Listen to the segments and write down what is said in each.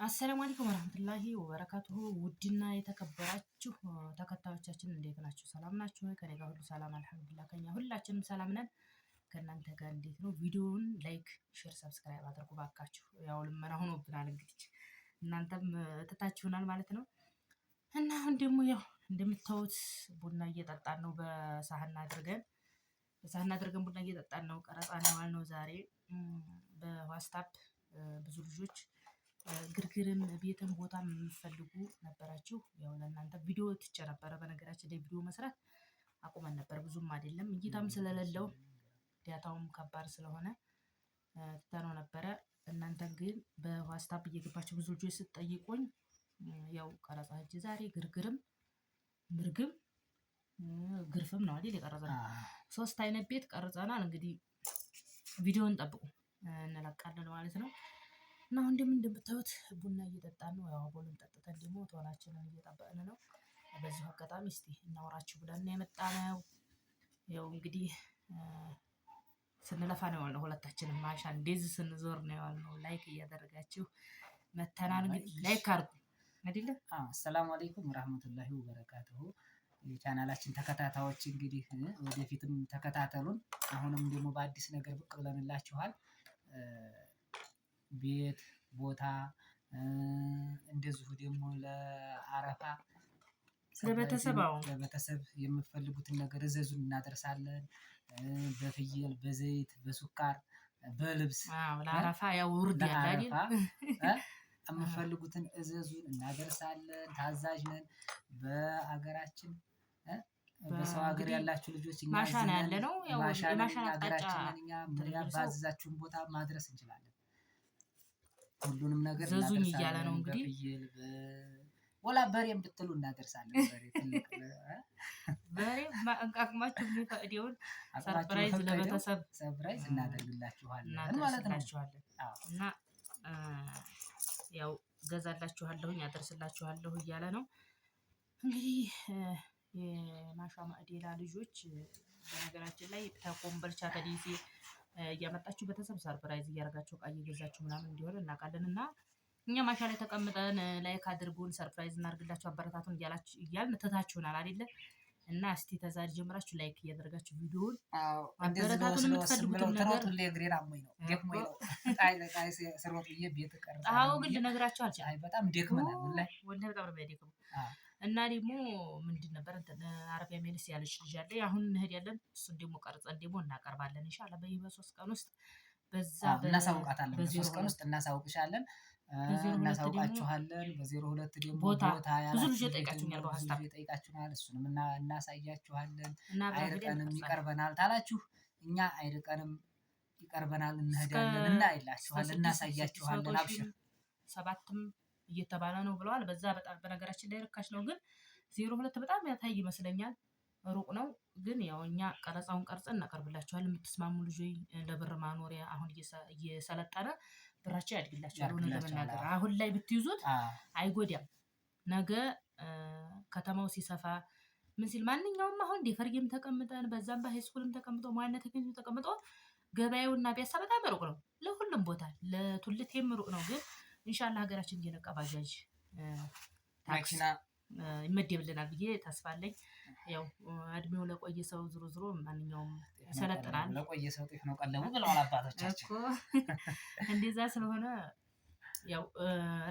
አሰላሙ አለይኩም ወራህመቱላሂ ወበረካቱሁ ውድና የተከበራችሁ ተከታዮቻችን እንዴት ናችሁ? ሰላም ናችሁ? ከኔ ጋር ሁሉ ሰላም አልሐምዱሊላህ። ከኛ ሁላችንም ሰላም ነን። ከእናንተ ጋር እንዴት ነው? ቪዲዮውን ላይክ፣ ሼር፣ ሰብስክራይብ አድርጉ ባካችሁ። ያው ልመና ሆኖብናል እንግዲህ እናንተም ትታችሁናል ማለት ነው። እና አሁን ደግሞ ያው እንደምታዩት ቡና እየጠጣን ነው። በሳህን አድርገን ቡና እየጠጣን ነው። ቀረጻ ነው ያልነው ዛሬ በዋትስአፕ ብዙ ልጆች ግርግርም ቤትም ቦታም የምትፈልጉ ነበራችሁ። ያው ለእናንተ ቪዲዮ ትቼ ነበረ። በነገራችን ላይ ቪዲዮ መስራት አቁመን ነበር። ብዙም አይደለም እይታም ስለሌለው ዳታውም ከባድ ስለሆነ ትተነው ነበረ። እናንተ ግን በዋትስአፕ እየገባችሁ ብዙ ልጆች ስትጠይቁኝ ያው ቀረጻ ሂጅ ዛሬ ግርግርም ምርግም ግርፍም ነው አይደል የቀረጸነው። 3 አይነት ቤት ቀርጸናል። እንግዲህ ቪዲዮን ጠብቁ እንለቃለን ማለት ነው። እና አሁን እንደምታዩት ቡና እየጠጣን ነው። ያው አቦሉን ጠጥተን ደግሞ ቶናችንን እየጠበቅን ነው። በዚሁ አጋጣሚ እስቲ እናወራችሁ ብለን የመጣነው ያው እንግዲህ ስንለፋ ነው ያልነው። ሁለታችንም ማሻ እንደዚህ ስንዞር ነው ያልነው። ላይክ እያደረጋችሁ መተናል። እንግዲህ ላይክ አድርጉ አይደለ? አሰላሙ አለይኩም ወራህመቱላሂ ወበረካቱሁ። የቻናላችን ተከታታዮች እንግዲህ ወደፊትም ተከታተሉን። አሁንም ደግሞ በአዲስ ነገር ብቅ ብለንላችኋል። ቤት ቦታ እንደዚሁ ደግሞ ለአረፋ ለቤተሰብ የምትፈልጉትን ነገር እዘዙን እናደርሳለን። በፍየል፣ በዘይት፣ በሱካር፣ በልብስ ለአረፋ ያው ውርድ ያላል የምትፈልጉትን እዘዙን እናደርሳለን። ታዛዥ ነን። በአገራችን በሰው ሀገር ያላችሁ ልጆች እኛ ማሻና ያለ ነው። ያው ማሻና ሀገራችንን እኛ ባዘዛችሁን ቦታ ማድረስ እንችላለን። ሁሉንም ነገር ዘዙኝ እያለ ነው እንግዲህ። ወላ በሬም ብትሉ እናደርሳለን። በሬ አቅማችሁ የሚፈቅደውን ሰርፕራይዝ ለቤተሰብ እናደርግላችኋለን ማለት ነው። እና ያው ገዛላችኋለሁኝ አደርስላችኋለሁ እያለ ነው እንግዲህ። የማሻ ማዕዴላ ልጆች በነገራችን ላይ ተኮምበልቻ ከዲሲ እያመጣችሁ ቤተሰብ ሰርፕራይዝ እያደረጋችሁ እቃ እየገዛችሁ ምናምን እንዲሆን እናውቃለን። እና እኛ ማሻ ላይ ተቀምጠን ላይክ አድርጉን ሰርፕራይዝ እናድርግላችሁ አበረታቱን እያልን ትታችሁናል አይደለ? እና እስቲ ተዛሬ ጀምራችሁ ላይክ እያደረጋችሁ ቪዲዮውን አበረታቱን። የምትፈልጉትን ነገር ግን ልነግራችሁ አልችልም። በጣም ደክመናል ወላሂ በጣም ነው የሚያደክመው። እና ደግሞ ምንድን ነበር አረቢያ ሜልስ ያለች ልጅ አለ። አሁን እንሄዳለን። እሱን ደግሞ ቀርጸን ደግሞ እናቀርባለን ኢንሻአላህ በ3 ቀን ውስጥ በዛ እናሳውቃታለን። በ3 ቀን ውስጥ እናሳውቅሻለን፣ እናሳውቃችኋለን። በ02 ደግሞ ቦታ ብዙ ልጅ ጠይቃችሁኛል፣ በዋትስአፕ ጠይቃችሁናል። እሱንም እናሳያችኋለን። አይርቀንም ይቀርበናል ታላችሁ፣ እኛ አይርቀንም ይቀርበናል፣ እንሄዳለን፣ እናይላችኋለን፣ እናሳያችኋለን። አብሽር 7ም እየተባለ ነው ብለዋል። በዛ በጣም በነገራችን ላይ ርካሽ ነው፣ ግን 02 በጣም ያታይ ይመስለኛል። ሩቅ ነው፣ ግን ያው እኛ ቀረጻውን ቀርጸን እናቀርብላችኋለን። የምትስማሙ ልጆች ለብር ማኖሪያ አሁን እየሰለጠነ ብራቸው ያድግላችኋል። ሆነ ለመናገር አሁን ላይ ብትይዙት አይጎዳም። ነገ ከተማው ሲሰፋ ምን ሲል ማንኛውም አሁን ዴፈርጌም ተቀምጠን በዛም በሃይስኩልም ተቀምጦ ማንነት ተቀምጦ ገበያውና ቢያሳ በጣም ሩቅ ነው። ለሁሉም ቦታ ለቱልቴም ሩቅ ነው። ግን ኢንሻአላህ ሀገራችን እየነቃ ባጃጅ ታክሲ ይመደብልናል ብዬ ተስፋ አለኝ። ያው እድሜው ለቆየ ሰው ዝሮ ማንኛውም ሰለጥናል። ለቆየ ሰው ጤፍ ነው ቀለቡ ብለዋል አባቶቻችን እኮ። እንደዛ ስለሆነ ያው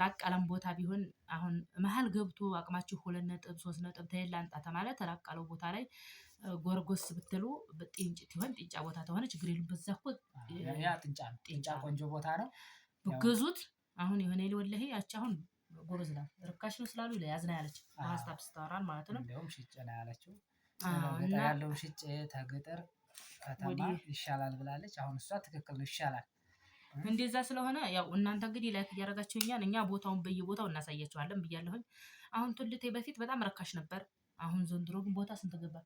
ራቅ ያለም ቦታ ቢሆን አሁን መሀል ገብቶ አቅማችሁ 2 ነጥብ 3 ነጥብ ተይላ አንጣታ ማለት ራቅ ያለው ቦታ ላይ ጎርጎስ ብትሉ በጥንጭት ይሆን ጥንጫ ቦታ ተሆነ ችግር የለም። በዛ እኮ ያ ጥንጫ ቆንጆ ቦታ ነው ብገዙት። አሁን የሆነ ወላሂ ያቺ አሁን ጎበዝ ናት። ርካሽ ነው ስላሉ ያዝና ያለች ዋትስአፕ ስታወራን ማለት ነው። እንደውም ሽጬ ነው ያለችው። እና ያለው ሽጬ ተገጠር ከተማ ይሻላል ብላለች። አሁን እሷ ትክክል ነው፣ ይሻላል። እንደዛ ስለሆነ ያው እናንተ እንግዲህ ላይክ እያደረጋችሁኛል፣ እኛ ቦታውን በየቦታው እናሳያችኋለን ብያለሁኝ። አሁን ቱልቴ በፊት በጣም ረካሽ ነበር። አሁን ዘንድሮ ግን ቦታ ስንት ገባ?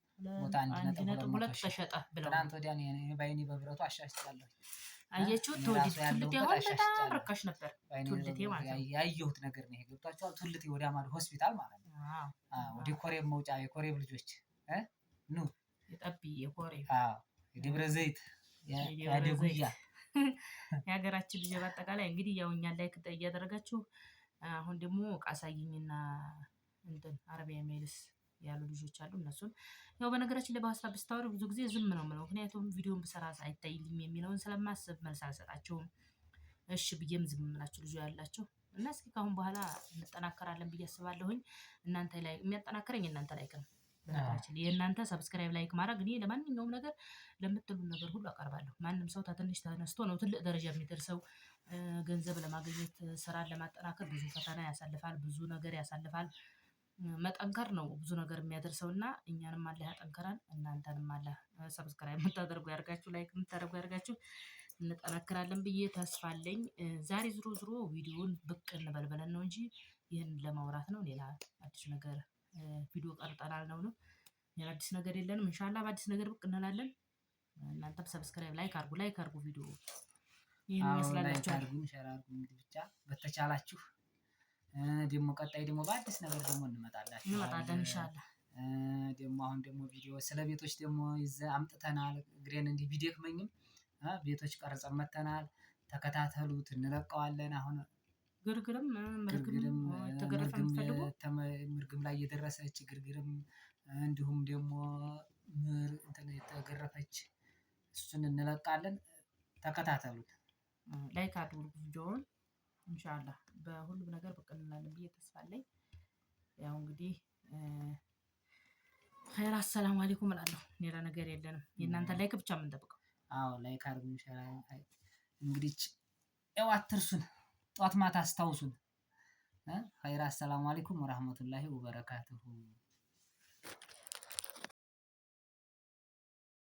ቦታ 1.2 ተሸጠ ብለው ትናንት ወዲያ እኔ ባይኔ በብረቱ አሻሽጫለሁ። አያችሁ ቱልቴ አሁን በጣም ረካሽ ነበር። ቱልቴ ማለት ነው ያየሁት ነገር ነው። ገብታችኋል? ቱልቴ ወዲያ ማለት ሆስፒታል ማለት ነው። ወደ ኮሬብ መውጫ የኮሬብ ልጆች ኑ የጠቢ የኮሬብ የደብረ ዘይት ያደጉያ የሀገራችን ልጅ በአጠቃላይ እንግዲህ ያው እኛን ላይክ እያደረጋችሁ አሁን ደግሞ ዕቃ አሳይኝና እንትን አረቢያ ሜልስ ያሉ ልጆች አሉ። እነሱን ያው በነገራችን ላይ በሀሳብ ብታወሩ ብዙ ጊዜ ዝም ነው የምለው፣ ምክንያቱም ቪዲዮን ብሰራ አይታይልኝም የሚለውን ስለማስብ መልስ አልሰጣቸውም። እሺ ብዬም ዝም የምላቸው ልጆች ያላቸው እና እስኪ ከአሁን በኋላ እንጠናከራለን ብዬ አስባለሁኝ። እናንተ ላይ የሚያጠናክረኝ እናንተ ላይክ ነው። በነገራችን ላይ የእናንተ ሰብስክራይብ ላይክ ማድረግ እኔ ለማንኛውም ነገር ለምትሉ ነገር ሁሉ አቀርባለሁ። ማንም ሰው ከትንሽ ተነስቶ ነው ትልቅ ደረጃ የሚደርሰው። ገንዘብ ለማግኘት ስራን ለማጠናከር ብዙ ፈተና ያሳልፋል፣ ብዙ ነገር ያሳልፋል። መጠንከር ነው ብዙ ነገር የሚያደርሰው እና እኛንም አላህ ያጠንክረን፣ እናንተንም አላህ ሰብስክራይብ የምታደርጉ ያድርጋችሁ፣ ላይክ የምታደርጉ ያድርጋችሁ። እንጠናክራለን ብዬ ተስፋ አለኝ። ዛሬ ዞሮ ቪዲዮውን ብቅ እንበል ብለን ነው እንጂ ይህን ለማውራት ነው። ሌላ አዲስ ነገር ቪዲዮ ቀርጠናል ነው። ሌላ አዲስ ነገር የለንም። ኢንሻአላህ በአዲስ ነገር ብቅ እንላለን። እናንተም ሰብስክራይብ ላይክ አድርጉ ቪዲዮ ይህን ይመስላላችሁ። አድርጉን፣ ሼር አድርጉ። እንግዲህ ብቻ በተቻላችሁ ደግሞ ቀጣይ ደግሞ በአዲስ ነገር ደግሞ እንመጣለን ኢንሻአላህ። ደግሞ አሁን ደግሞ ቪዲዮ ስለ ቤቶች ደግሞ ይዘን አምጥተናል። እግሬን እንዲህ ቢደክመኝም ቤቶች ቀርጸን መተናል። ተከታተሉት፣ እንለቀዋለን። አሁን ግርግርም ምርግም ላይ የደረሰች ግርግርም እንዲሁም ደግሞ የተገረፈች እሱን እንለቃለን። ተከታተሉት፣ ላይክ አድርጉ ቪዲዮውን። ኢንሻአላህ በሁሉም ነገር ብቅ እንላለን ብዬ ተስፋ አለኝ። ያው እንግዲህ ኸይር አሰላሙ አለይኩም እላለሁ። ሌላ ነገር የለንም። የእናንተ ላይክ ብቻ የምንጠብቀው። አዎ ላይክ አድርጉ። እንግዲህ ያው አትርሱን፣ ጧት ማታ አስታውሱን። ኸይር አሰላሙ አለይኩም ወራህመቱላሂ ወበረካቱሁ።